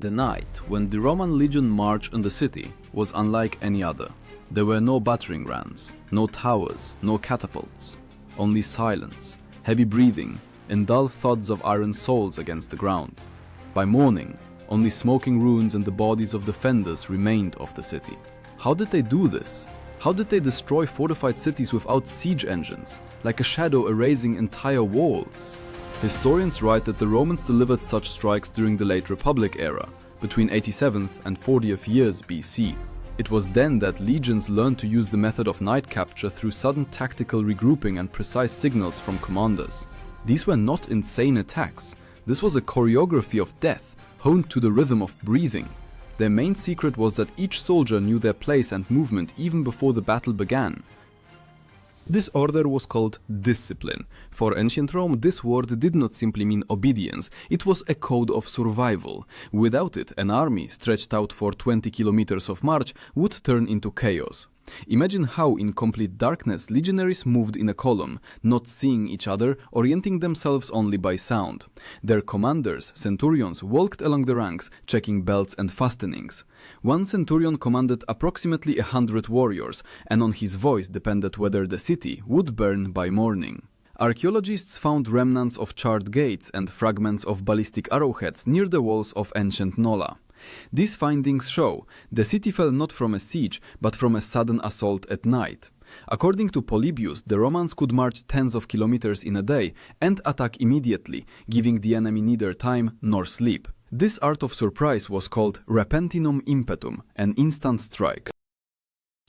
The night when the Roman legion marched on the city was unlike any other. There were no battering rams, no towers, no catapults, only silence, heavy breathing, and dull thuds of iron soles against the ground. By morning, only smoking ruins and the bodies of defenders remained of the city. How did they do this? How did they destroy fortified cities without siege engines, like a shadow erasing entire walls? Historians write that the Romans delivered such strikes during the late Republic era, between 87th and 40th years BC. It was then that legions learned to use the method of night capture through sudden tactical regrouping and precise signals from commanders. These were not insane attacks. This was a choreography of death, honed to the rhythm of breathing. Their main secret was that each soldier knew their place and movement even before the battle began. This order was called discipline. For ancient Rome, this word did not simply mean obedience, it was a code of survival. Without it, an army, stretched out for 20 kilometers of march, would turn into chaos. Imagine how, in complete darkness, legionaries moved in a column, not seeing each other, orienting themselves only by sound. Their commanders, centurions, walked along the ranks, checking belts and fastenings. One centurion commanded approximately 100 warriors, and on his voice depended whether the city would burn by morning. Archaeologists found remnants of charred gates and fragments of ballistic arrowheads near the walls of ancient Nola. These findings show the city fell not from a siege, but from a sudden assault at night. According to Polybius, the Romans could march tens of kilometers in a day and attack immediately, giving the enemy neither time nor sleep. This art of surprise was called repentinum impetum, an instant strike.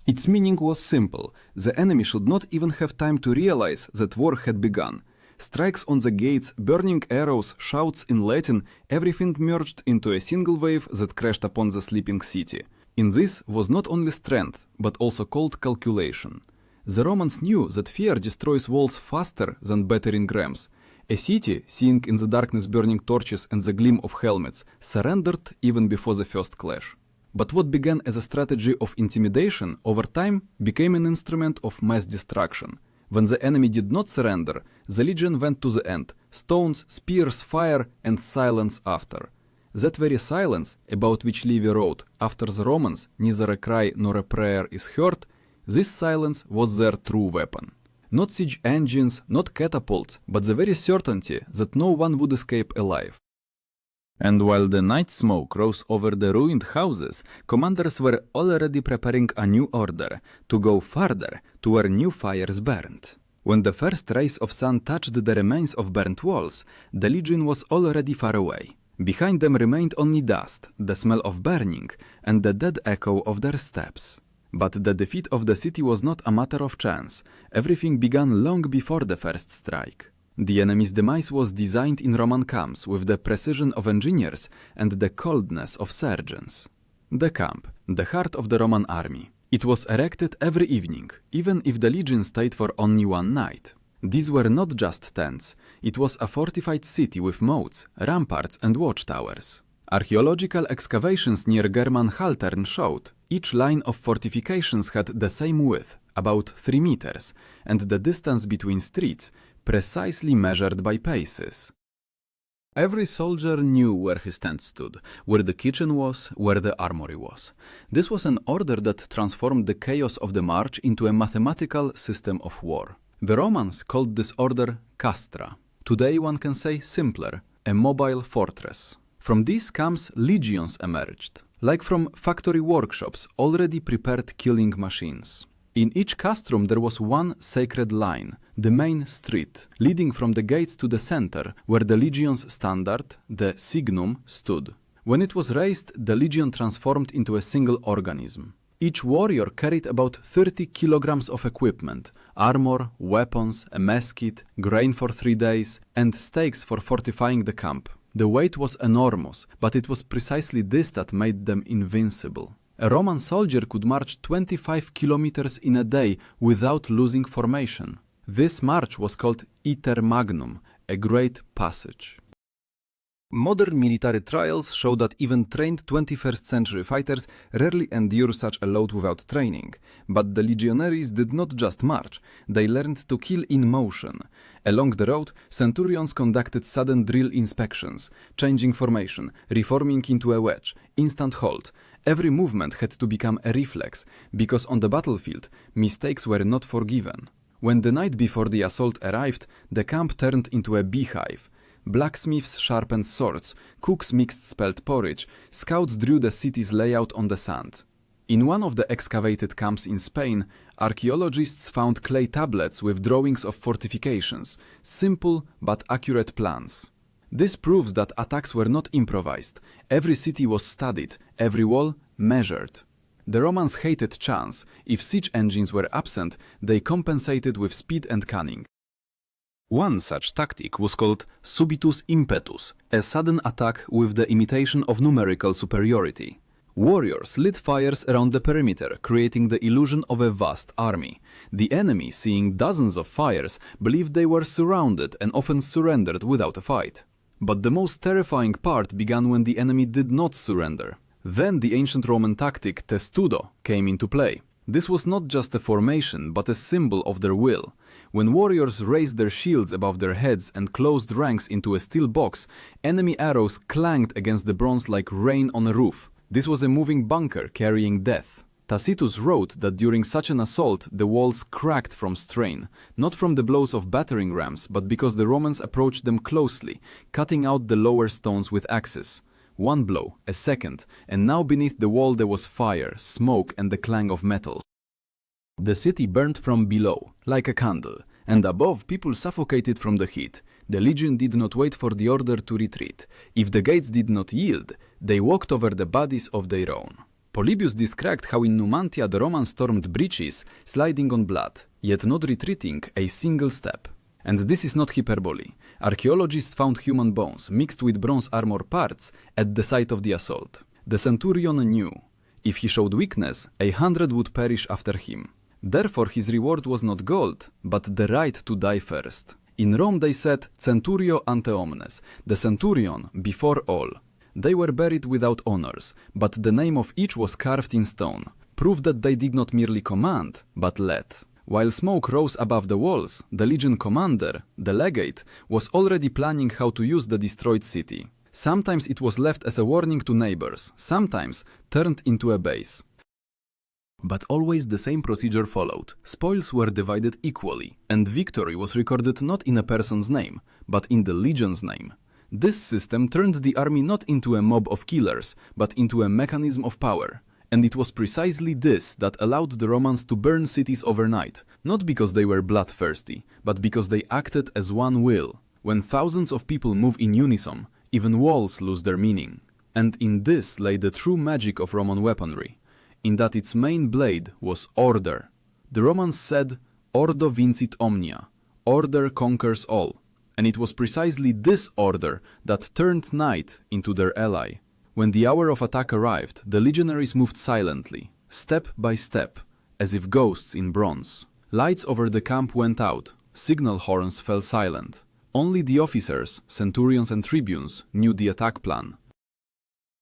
Its meaning was simple. The enemy should not even have time to realize that war had begun. Strikes on the gates, burning arrows, shouts in Latin, everything merged into a single wave that crashed upon the sleeping city. In this was not only strength, but also cold calculation. The Romans knew that fear destroys walls faster than battering rams. A city, seeing in the darkness burning torches and the gleam of helmets, surrendered even before the first clash. But what began as a strategy of intimidation, over time became an instrument of mass destruction. When the enemy did not surrender, the legion went to the end. Stones, spears, fire, and silence after. That very silence, about which Livy wrote, "After the Romans, neither a cry nor a prayer is heard," this silence was their true weapon. Not siege engines, not catapults, but the very certainty that no one would escape alive. And while the night smoke rose over the ruined houses, commanders were already preparing a new order, to go farther, to where new fires burned. When the first rays of sun touched the remains of burnt walls, the legion was already far away. Behind them remained only dust, the smell of burning, and the dead echo of their steps. But the defeat of the city was not a matter of chance. Everything began long before the first strike. The enemy's demise was designed in Roman camps with the precision of engineers and the coldness of surgeons. The camp, the heart of the Roman army. It was erected every evening, even if the legion stayed for only one night. These were not just tents, it was a fortified city with moats, ramparts and watchtowers. Archaeological excavations near Germanhaltern showed each line of fortifications had the same width, about 3 meters, and the distance between streets precisely measured by paces. Every soldier knew where his tent stood, where the kitchen was, where the armory was. This was an order that transformed the chaos of the march into a mathematical system of war. The Romans called this order castra. Today one can say simpler, a mobile fortress. From these camps legions emerged, like from factory workshops, already prepared killing machines. In each castrum there was one sacred line, the main street, leading from the gates to the center, where the legion's standard, the signum, stood. When it was raised, the legion transformed into a single organism. Each warrior carried about 30 kilograms of equipment, armor, weapons, a mess kit, grain for 3 days, and stakes for fortifying the camp. The weight was enormous, but it was precisely this that made them invincible. A Roman soldier could march 25 kilometers in a day without losing formation. This march was called iter magnum, a great passage. Modern military trials show that even trained 21st century fighters rarely endure such a load without training. But the legionaries did not just march, they learned to kill in motion. Along the road, centurions conducted sudden drill inspections, changing formation, reforming into a wedge, instant halt. Every movement had to become a reflex, because on the battlefield, mistakes were not forgiven. When the night before the assault arrived, the camp turned into a beehive. Blacksmiths sharpened swords, cooks mixed spelt porridge, scouts drew the city's layout on the sand. In one of the excavated camps in Spain, archaeologists found clay tablets with drawings of fortifications, simple but accurate plans. This proves that attacks were not improvised. Every city was studied, every wall measured. The Romans hated chance. If siege engines were absent, they compensated with speed and cunning. One such tactic was called subitus impetus, a sudden attack with the imitation of numerical superiority. Warriors lit fires around the perimeter, creating the illusion of a vast army. The enemy, seeing dozens of fires, believed they were surrounded and often surrendered without a fight. But the most terrifying part began when the enemy did not surrender. Then the ancient Roman tactic testudo came into play. This was not just a formation, but a symbol of their will. When warriors raised their shields above their heads and closed ranks into a steel box, enemy arrows clanged against the bronze like rain on a roof. This was a moving bunker carrying death. Tacitus wrote that during such an assault, the walls cracked from strain, not from the blows of battering rams, but because the Romans approached them closely, cutting out the lower stones with axes. One blow, a second, and now beneath the wall there was fire, smoke, and the clang of metal. The city burned from below, like a candle, and above people suffocated from the heat. The legion did not wait for the order to retreat. If the gates did not yield, they walked over the bodies of their own. Polybius described how in Numantia the Romans stormed breaches, sliding on blood, yet not retreating a single step. And this is not hyperbole. Archaeologists found human bones mixed with bronze armor parts at the site of the assault. The centurion knew, if he showed weakness, 100 would perish after him. Therefore his reward was not gold, but the right to die first. In Rome they said centurio ante omnes, the centurion before all. They were buried without honors, but the name of each was carved in stone, proof that they did not merely command, but led. While smoke rose above the walls, the legion commander, the legate, was already planning how to use the destroyed city. Sometimes it was left as a warning to neighbors, sometimes turned into a base. But always the same procedure followed. Spoils were divided equally, and victory was recorded not in a person's name, but in the legion's name. This system turned the army not into a mob of killers, but into a mechanism of power. And it was precisely this that allowed the Romans to burn cities overnight, not because they were bloodthirsty, but because they acted as one will. When thousands of people move in unison, even walls lose their meaning. And in this lay the true magic of Roman weaponry, in that its main blade was order. The Romans said, "Ordo vincit omnia," order conquers all. And it was precisely this order that turned night into their ally. When the hour of attack arrived, the legionaries moved silently, step by step, as if ghosts in bronze. Lights over the camp went out, signal horns fell silent. Only the officers, centurions and tribunes, knew the attack plan.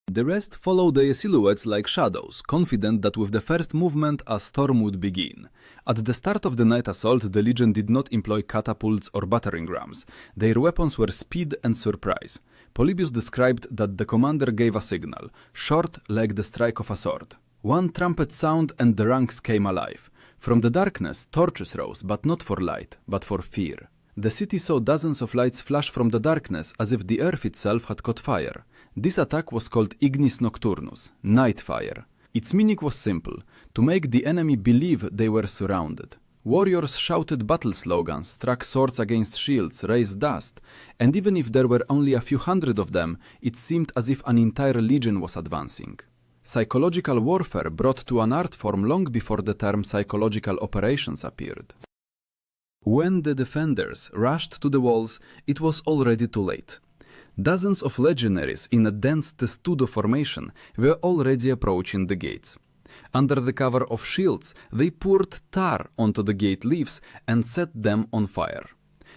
The rest followed their silhouettes like shadows, confident that with the first movement a storm would begin. At the start of the night assault, the legion did not employ catapults or battering rams. Their weapons were speed and surprise. Polybius described that the commander gave a signal, short like the strike of a sword. One trumpet sound and the ranks came alive. From the darkness, torches rose, but not for light, but for fear. The city saw dozens of lights flash from the darkness as if the earth itself had caught fire. This attack was called ignis nocturnus, night fire. Its meaning was simple, to make the enemy believe they were surrounded. Warriors shouted battle slogans, struck swords against shields, raised dust, and even if there were only a few hundred of them, it seemed as if an entire legion was advancing. Psychological warfare brought to an art form long before the term psychological operations appeared. When the defenders rushed to the walls, it was already too late. Dozens of legionaries in a dense testudo formation were already approaching the gates. Under the cover of shields, they poured tar onto the gate leaves and set them on fire.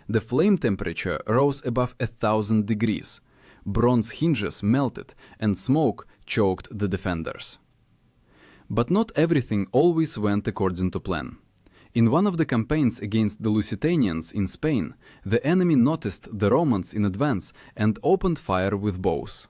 The flame temperature rose above 1,000 degrees. bronze hinges melted, and smoke choked the defenders. But not everything always went according to plan. In one of the campaigns against the Lusitanians in Spain, the enemy noticed the Romans in advance and opened fire with bows.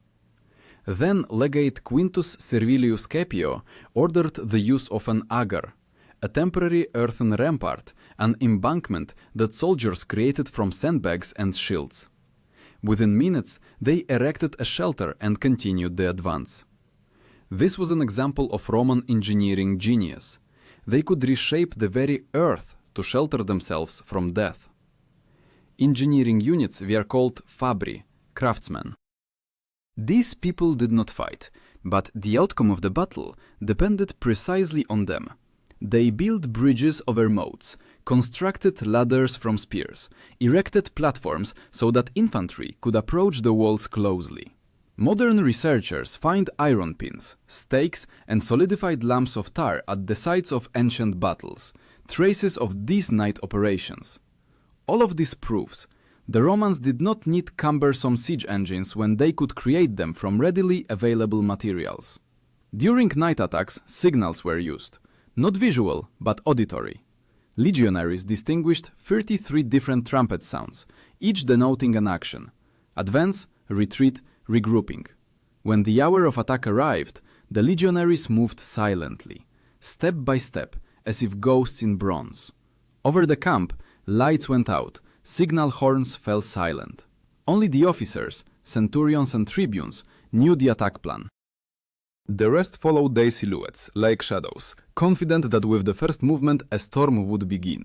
Then legate Quintus Servilius Caepio ordered the use of an agar, a temporary earthen rampart, an embankment that soldiers created from sandbags and shields. Within minutes, they erected a shelter and continued the advance. This was an example of Roman engineering genius. They could reshape the very earth to shelter themselves from death. Engineering units were called fabri, craftsmen. These people did not fight, but the outcome of the battle depended precisely on them. They built bridges over moats, constructed ladders from spears, erected platforms so that infantry could approach the walls closely. Modern researchers find iron pins, stakes, and solidified lumps of tar at the sites of ancient battles, traces of these night operations. All of this proves the Romans did not need cumbersome siege engines when they could create them from readily available materials. During night attacks, signals were used, not visual but auditory. Legionaries distinguished 33 different trumpet sounds, each denoting an action: advance, retreat, regrouping. When the hour of attack arrived, the legionaries moved silently, step by step, as if ghosts in bronze. Over the camp, lights went out, signal horns fell silent. Only the officers, centurions and tribunes, knew the attack plan. The rest followed their silhouettes, like shadows, confident that with the first movement a storm would begin.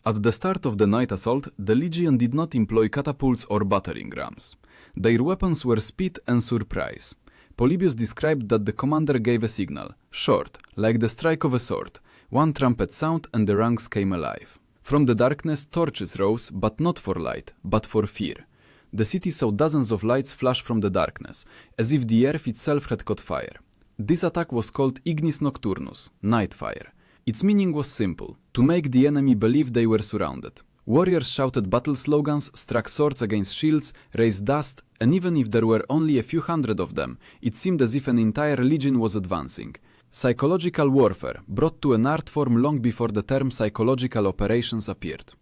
At the start of the night assault, the legion did not employ catapults or battering rams. Their weapons were speed and surprise. Polybius described that the commander gave a signal, short, like the strike of a sword, one trumpet sound and the ranks came alive. From the darkness torches rose, but not for light, but for fear. The city saw dozens of lights flash from the darkness, as if the earth itself had caught fire. This attack was called Ignis Nocturnus, night fire. Its meaning was simple: to make the enemy believe they were surrounded. Warriors shouted battle slogans, struck swords against shields, raised dust, and even if there were only a few hundred of them, it seemed as if an entire legion was advancing. Psychological warfare, brought to an art form long before the term psychological operations appeared.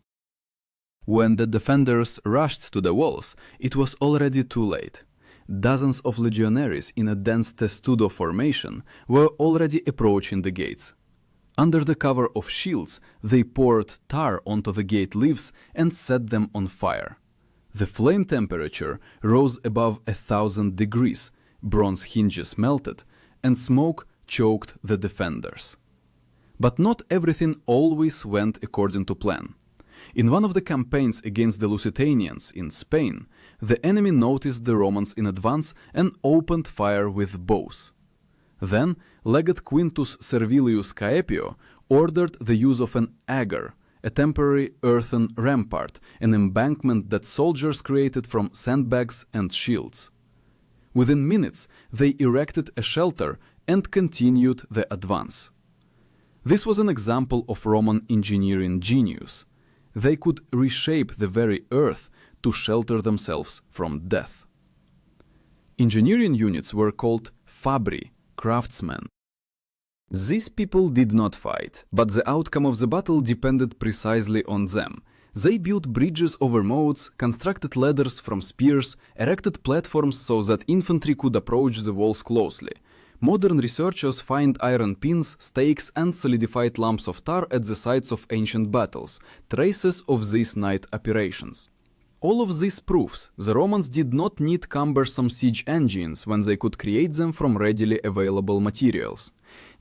When the defenders rushed to the walls, it was already too late. Dozens of legionaries in a dense testudo formation were already approaching the gates. Under the cover of shields, they poured tar onto the gate leaves and set them on fire. The flame temperature rose above 1,000 degrees, bronze hinges melted, and smoke choked the defenders. But not everything always went according to plan. In one of the campaigns against the Lusitanians in Spain, the enemy noticed the Romans in advance and opened fire with bows. Then, legate Quintus Servilius Caepio ordered the use of an agar, a temporary earthen rampart, an embankment that soldiers created from sandbags and shields. Within minutes, they erected a shelter and continued the advance. This was an example of Roman engineering genius. They could reshape the very earth to shelter themselves from death. Engineering units were called fabri, craftsmen. These people did not fight, but the outcome of the battle depended precisely on them. They built bridges over moats, constructed ladders from spears, erected platforms so that infantry could approach the walls closely. Modern researchers find iron pins, stakes, and solidified lumps of tar at the sites of ancient battles, traces of these night operations. All of this proves the Romans did not need cumbersome siege engines when they could create them from readily available materials.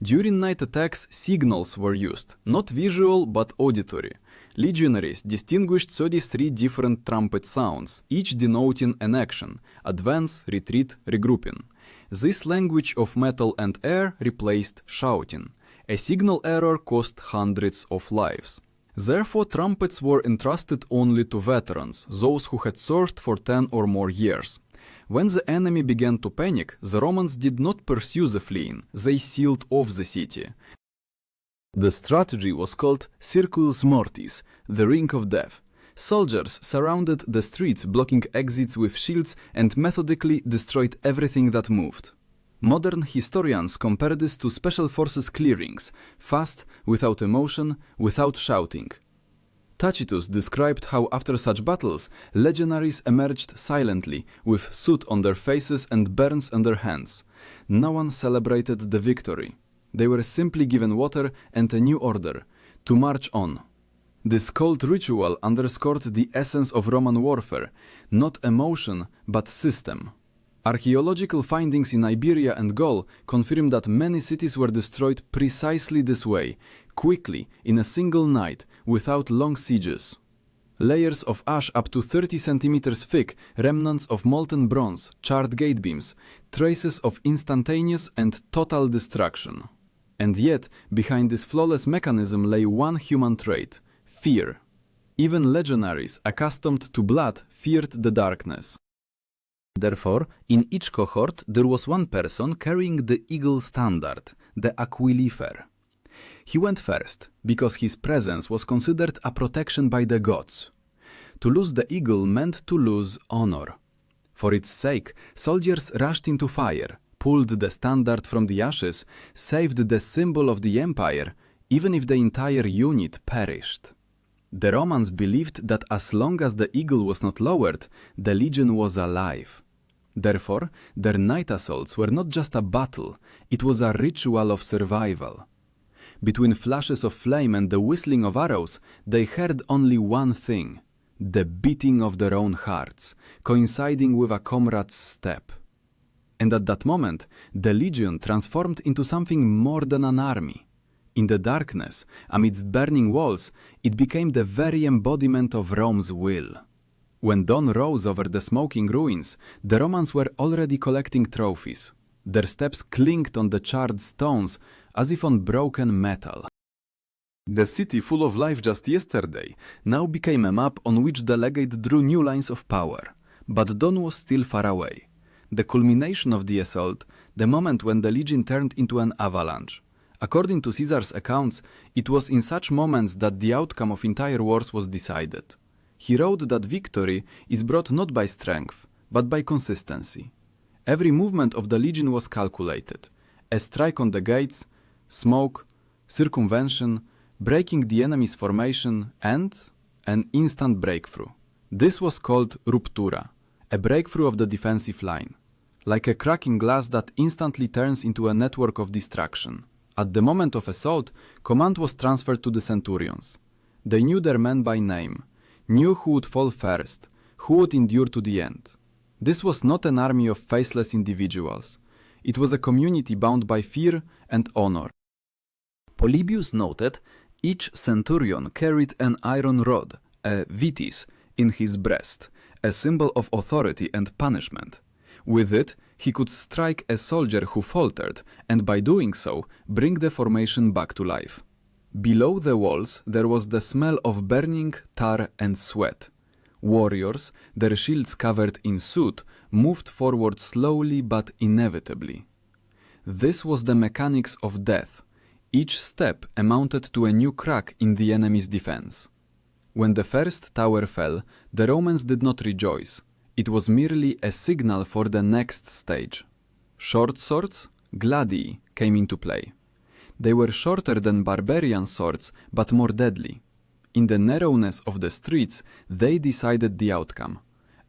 During night attacks, signals were used, not visual but auditory. Legionaries distinguished 33 different trumpet sounds, each denoting an action: advance, retreat, regrouping. This language of metal and air replaced shouting. A signal error cost hundreds of lives. Therefore, trumpets were entrusted only to veterans, those who had served for 10 or more years. When the enemy began to panic, the Romans did not pursue the fleeing, they sealed off the city. The strategy was called Circulus Mortis, the ring of death. Soldiers surrounded the streets, blocking exits with shields, and methodically destroyed everything that moved. Modern historians compare this to special forces clearings, fast, without emotion, without shouting. Tacitus described how after such battles, legionaries emerged silently, with soot on their faces and burns on their hands. No one celebrated the victory. They were simply given water and a new order, to march on. This cold ritual underscored the essence of Roman warfare, not emotion, but system. Archaeological findings in Iberia and Gaul confirm that many cities were destroyed precisely this way, quickly, in a single night, without long sieges. Layers of ash up to 30 centimeters thick, remnants of molten bronze, charred gate beams, traces of instantaneous and total destruction. And yet, behind this flawless mechanism lay one human trait: fear. Even legionaries, accustomed to blood, feared the darkness. Therefore, in each cohort there was one person carrying the eagle standard, the aquilifer. He went first, because his presence was considered a protection by the gods. To lose the eagle meant to lose honor. For its sake, soldiers rushed into fire, pulled the standard from the ashes, saved the symbol of the empire, even if the entire unit perished. The Romans believed that as long as the eagle was not lowered, the legion was alive. Therefore, their night assaults were not just a battle, it was a ritual of survival. Between flashes of flame and the whistling of arrows, they heard only one thing: the beating of their own hearts, coinciding with a comrade's step. And at that moment, the legion transformed into something more than an army. In the darkness, amidst burning walls, it became the very embodiment of Rome's will. When dawn rose over the smoking ruins, the Romans were already collecting trophies. Their steps clinked on the charred stones as if on broken metal. The city, full of life just yesterday, now became a map on which the legate drew new lines of power. But dawn was still far away. The culmination of the assault, the moment when the legion turned into an avalanche. According to Caesar's accounts, it was in such moments that the outcome of entire wars was decided. He wrote that victory is brought not by strength, but by consistency. Every movement of the legion was calculated. A strike on the gates, smoke, circumvention, breaking the enemy's formation, and an instant breakthrough. This was called ruptura, a breakthrough of the defensive line, like a cracking glass that instantly turns into a network of destruction. At the moment of assault, command was transferred to the centurions. They knew their men by name, knew who would fall first, who would endure to the end. This was not an army of faceless individuals. It was a community bound by fear and honor. Polybius noted, each centurion carried an iron rod, a vitis, in his breast, a symbol of authority and punishment. With it, he could strike a soldier who faltered, and by doing so, bring the formation back to life. Below the walls there was the smell of burning tar and sweat. Warriors, their shields covered in soot, moved forward slowly but inevitably. This was the mechanics of death. Each step amounted to a new crack in the enemy's defense. When the first tower fell, the Romans did not rejoice. It was merely a signal for the next stage. Short swords, gladii, came into play. They were shorter than barbarian swords, but more deadly. In the narrowness of the streets, they decided the outcome.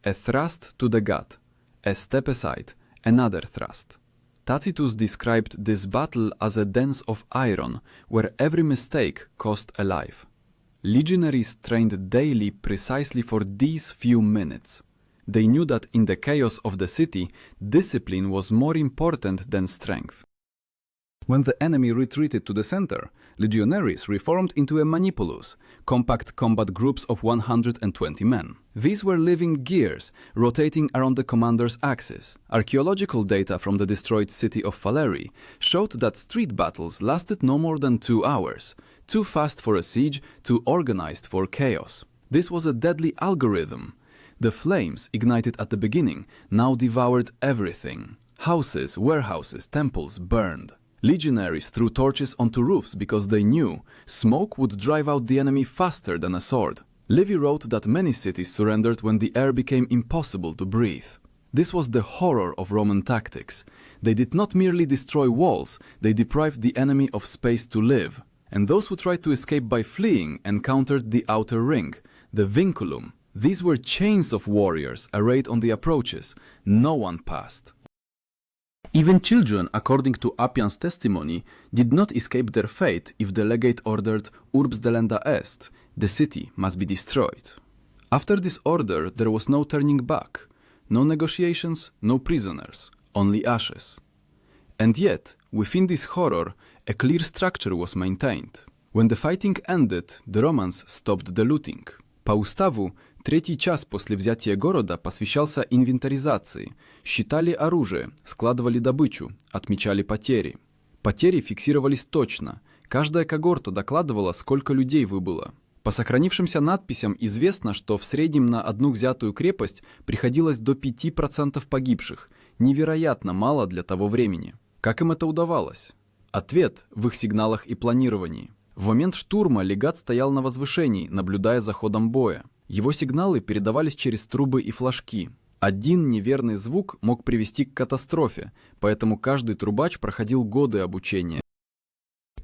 A thrust to the gut, a step aside, another thrust. Tacitus described this battle as a dance of iron, where every mistake cost a life. Legionaries trained daily precisely for these few minutes. They knew that in the chaos of the city, discipline was more important than strength. When the enemy retreated to the center, legionaries reformed into a manipulus, compact combat groups of 120 men. These were living gears, rotating around the commander's axis. Archaeological data from the destroyed city of Falerii showed that street battles lasted no more than 2 hours, too fast for a siege, too organized for chaos. This was a deadly algorithm. The flames, ignited at the beginning, now devoured everything. Houses, warehouses, temples burned. Legionaries threw torches onto roofs because they knew smoke would drive out the enemy faster than a sword. Livy wrote that many cities surrendered when the air became impossible to breathe. This was the horror of Roman tactics. They did not merely destroy walls, they deprived the enemy of space to live. And those who tried to escape by fleeing encountered the outer ring, the vinculum. These were chains of warriors arrayed on the approaches. No one passed. Even children, according to Appian's testimony, did not escape their fate if the legate ordered urbs delenda est, the city must be destroyed. After this order, there was no turning back. No negotiations, no prisoners, only ashes. And yet, within this horror, a clear structure was maintained. When the fighting ended, the Romans stopped the looting. По уставу, третий час после взятия города посвящался инвентаризации. Считали оружие, складывали добычу, отмечали потери. Потери фиксировались точно. Каждая когорта докладывала, сколько людей выбыло. По сохранившимся надписям известно, что в среднем на одну взятую крепость приходилось до 5% погибших. Невероятно мало для того времени. Как им это удавалось? Ответ в их сигналах и планировании. В момент штурма легат стоял на возвышении, наблюдая за ходом боя. Его сигналы передавались через трубы и флажки. Один неверный звук мог привести к катастрофе, поэтому каждый трубач проходил годы обучения.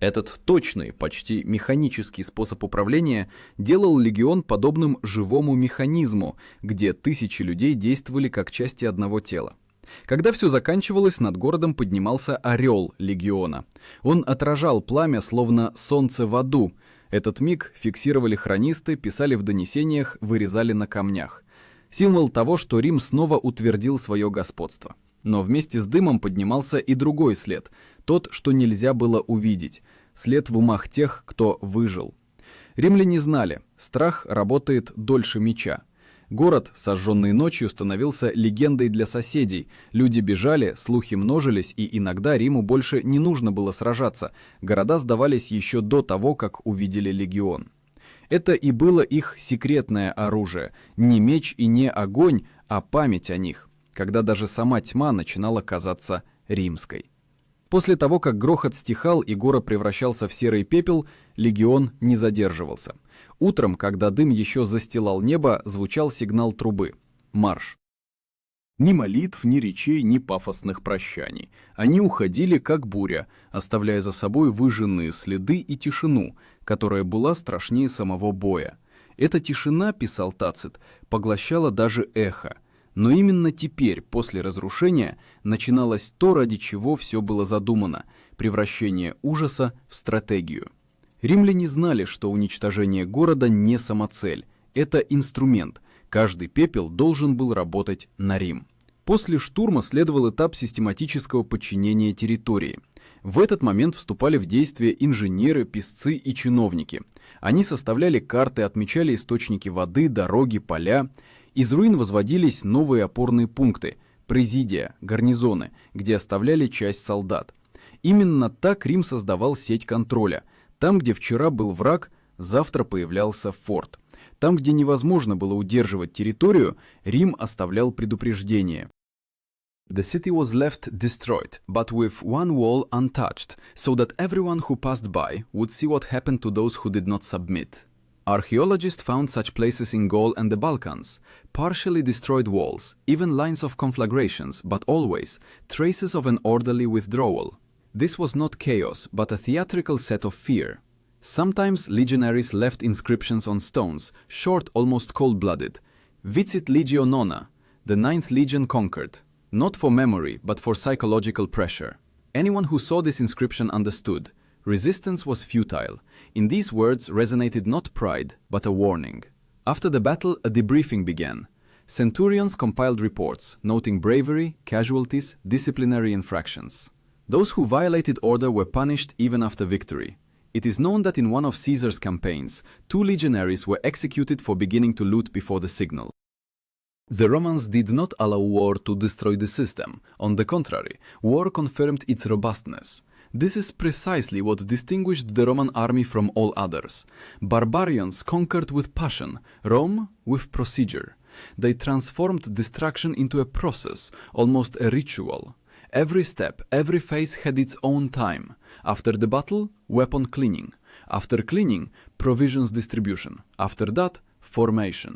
Этот точный, почти механический способ управления делал легион подобным живому механизму, где тысячи людей действовали как части одного тела. Когда все заканчивалось, над городом поднимался орел легиона. Он отражал пламя, словно солнце в аду. Этот миг фиксировали хронисты, писали в донесениях, вырезали на камнях. Символ того, что Рим снова утвердил свое господство. Но вместе с дымом поднимался и другой след, тот, что нельзя было увидеть, след в умах тех, кто выжил. Римляне знали, страх работает дольше меча. Город, сожженный ночью, становился легендой для соседей. Люди бежали, слухи множились, и иногда Риму больше не нужно было сражаться. Города сдавались еще до того, как увидели легион. Это и было их секретное оружие. Не меч и не огонь, а память о них, когда даже сама тьма начинала казаться римской. После того, как грохот стихал и город превращался в серый пепел, легион не задерживался. Утром, когда дым еще застилал небо, звучал сигнал трубы. Марш. Ни молитв, ни речей, ни пафосных прощаний. Они уходили, как буря, оставляя за собой выжженные следы и тишину, которая была страшнее самого боя. Эта тишина, писал Тацит, поглощала даже эхо. Но именно теперь, после разрушения, начиналось то, ради чего все было задумано – превращение ужаса в стратегию. Римляне знали, что уничтожение города не самоцель, это инструмент. Каждый пепел должен был работать на Рим. После штурма следовал этап систематического подчинения территории. В этот момент вступали в действие инженеры, писцы и чиновники. Они составляли карты, отмечали источники воды, дороги, поля. Из руин возводились новые опорные пункты, президия, гарнизоны, где оставляли часть солдат. Именно так Рим создавал сеть контроля. Там, где вчера был враг, завтра появлялся форт. Там, где невозможно было удерживать территорию, Рим оставлял предупреждение. The city was left destroyed, but with one wall untouched, so that everyone who passed by would see what happened to those who did not submit. Archaeologists found such places in Gaul and the Balkans, partially destroyed walls, even lines of conflagrations, but always traces of an orderly withdrawal. This was not chaos, but a theatrical set of fear. Sometimes legionaries left inscriptions on stones, short, almost cold-blooded. Vicit legio nona, the 9th legion conquered, not for memory, but for psychological pressure. Anyone who saw this inscription understood. Resistance was futile. In these words resonated not pride, but a warning. After the battle, a debriefing began. Centurions compiled reports, noting bravery, casualties, disciplinary infractions. Those who violated order were punished even after victory. It is known that in one of Caesar's campaigns, 2 legionaries were executed for beginning to loot before the signal. The Romans did not allow war to destroy the system. On the contrary, war confirmed its robustness. This is precisely what distinguished the Roman army from all others. Barbarians conquered with passion, Rome with procedure. They transformed destruction into a process, almost a ritual. Every step, every phase had its own time. After the battle, weapon cleaning. After cleaning, provisions distribution. After that, formation.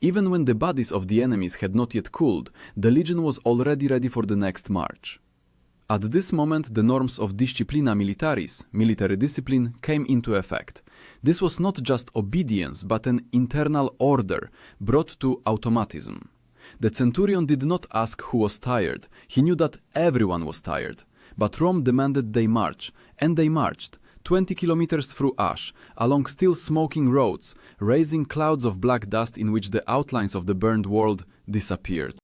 Even when the bodies of the enemies had not yet cooled, the legion was already ready for the next march. At this moment, the norms of disciplina militaris, military discipline, came into effect. This was not just obedience, but an internal order brought to automatism. The centurion did not ask who was tired. He knew that everyone was tired. But Rome demanded they march, and they marched, 20 kilometers through ash, along still smoking roads, raising clouds of black dust in which the outlines of the burned world disappeared.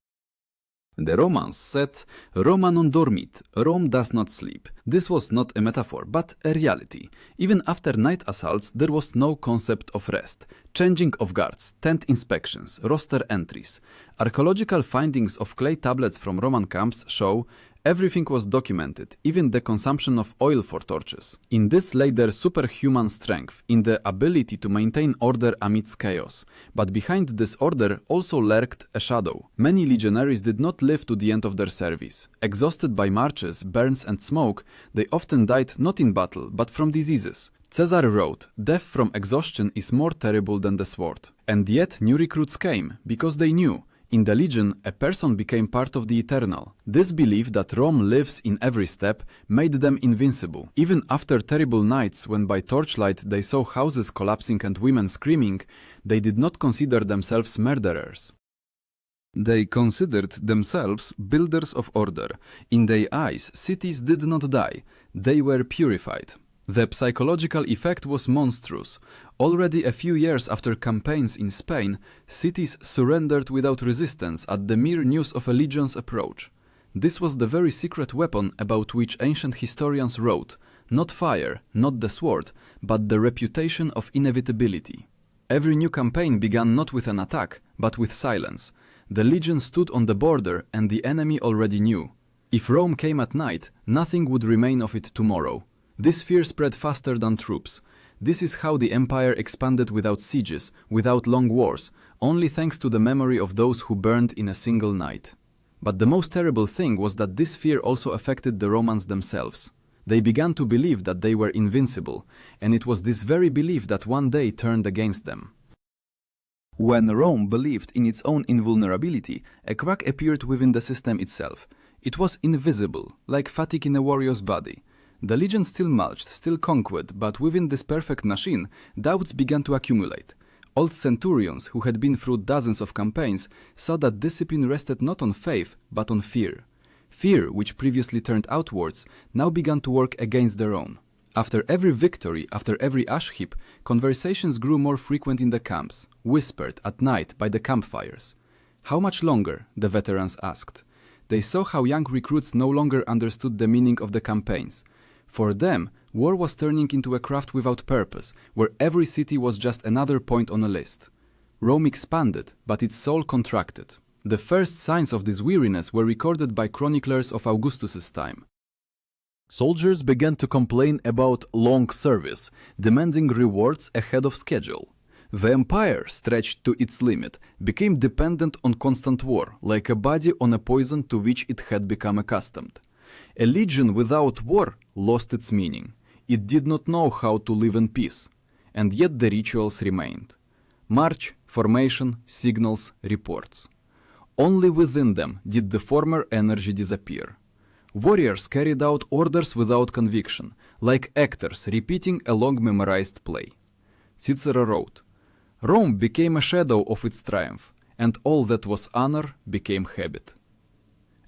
The Romans said, Roma non dormit, Rome does not sleep. This was not a metaphor, but a reality. Even after night assaults, there was no concept of rest. Changing of guards, tent inspections, roster entries. Archaeological findings of clay tablets from Roman camps show everything was documented, even the consumption of oil for torches. In this lay their superhuman strength, in the ability to maintain order amidst chaos. But behind this order also lurked a shadow. Many legionaries did not live to the end of their service. Exhausted by marches, burns and smoke, they often died not in battle, but from diseases. Caesar wrote, "Death from exhaustion is more terrible than the sword." And yet new recruits came, because they knew. In the legion, a person became part of the eternal. This belief that Rome lives in every step made them invincible. Even after terrible nights when by torchlight they saw houses collapsing and women screaming, they did not consider themselves murderers. They considered themselves builders of order. In their eyes, cities did not die. They were purified. The psychological effect was monstrous. Already a few years after campaigns in Spain, cities surrendered without resistance at the mere news of a legion's approach. This was the very secret weapon about which ancient historians wrote, not fire, not the sword, but the reputation of inevitability. Every new campaign began not with an attack, but with silence. The legion stood on the border and the enemy already knew. If Rome came at night, nothing would remain of it tomorrow. This fear spread faster than troops. This is how the empire expanded without sieges, without long wars, only thanks to the memory of those who burned in a single night. But the most terrible thing was that this fear also affected the Romans themselves. They began to believe that they were invincible, and it was this very belief that one day turned against them. When Rome believed in its own invulnerability, a crack appeared within the system itself. It was invisible, like fatigue in a warrior's body. The legion still marched, still conquered, but within this perfect machine, doubts began to accumulate. Old centurions, who had been through dozens of campaigns, saw that discipline rested not on faith, but on fear. Fear, which previously turned outwards, now began to work against their own. After every victory, after every ash heap, conversations grew more frequent in the camps, whispered at night by the campfires. How much longer? The veterans asked. They saw how young recruits no longer understood the meaning of the campaigns. For them, war was turning into a craft without purpose, where every city was just another point on a list. Rome expanded, but its soul contracted. The first signs of this weariness were recorded by chroniclers of Augustus's time. Soldiers began to complain about long service, demanding rewards ahead of schedule. The empire, stretched to its limit, became dependent on constant war, like a body on a poison to which it had become accustomed. A legion without war lost its meaning. It did not know how to live in peace, and yet the rituals remained. March, formation, signals, reports. Only within them did the former energy disappear. Warriors carried out orders without conviction, like actors repeating a long-memorized play. Cicero wrote, "Rome became a shadow of its triumph, and all that was honor became habit."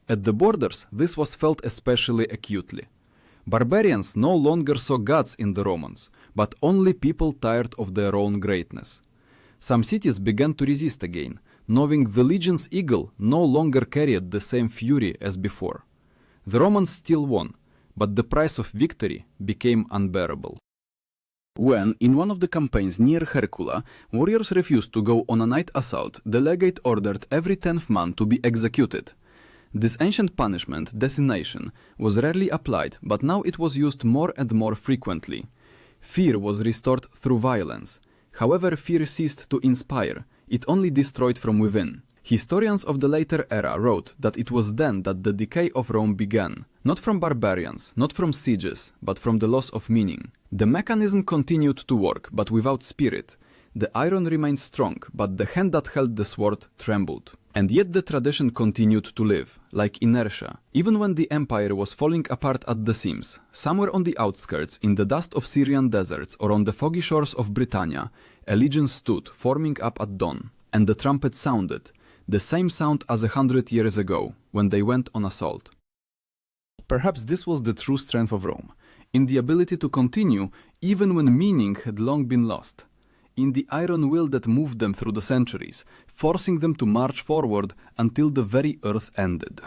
At the borders, this was felt especially acutely. Barbarians no longer saw gods in the Romans, but only people tired of their own greatness. Some cities began to resist again, knowing the legion's eagle no longer carried the same fury as before. The Romans still won, but the price of victory became unbearable. When, in one of the campaigns near Hercula, warriors refused to go on a night assault, the legate ordered every 10th man to be executed. This ancient punishment, decimation, was rarely applied, but now it was used more and more frequently. Fear was restored through violence. However, fear ceased to inspire. It only destroyed from within. Historians of the later era wrote that it was then that the decay of Rome began, not from barbarians, not from sieges, but from the loss of meaning. The mechanism continued to work, but without spirit. The iron remained strong, but the hand that held the sword trembled. And yet the tradition continued to live, like inertia. Even when the empire was falling apart at the seams, somewhere on the outskirts, in the dust of Syrian deserts or on the foggy shores of Britannia, a legion stood, forming up at dawn. And the trumpet sounded, the same sound as 100 years ago, when they went on assault. Perhaps this was the true strength of Rome, in the ability to continue even when meaning had long been lost, in the iron will that moved them through the centuries, forcing them to march forward until the very earth ended.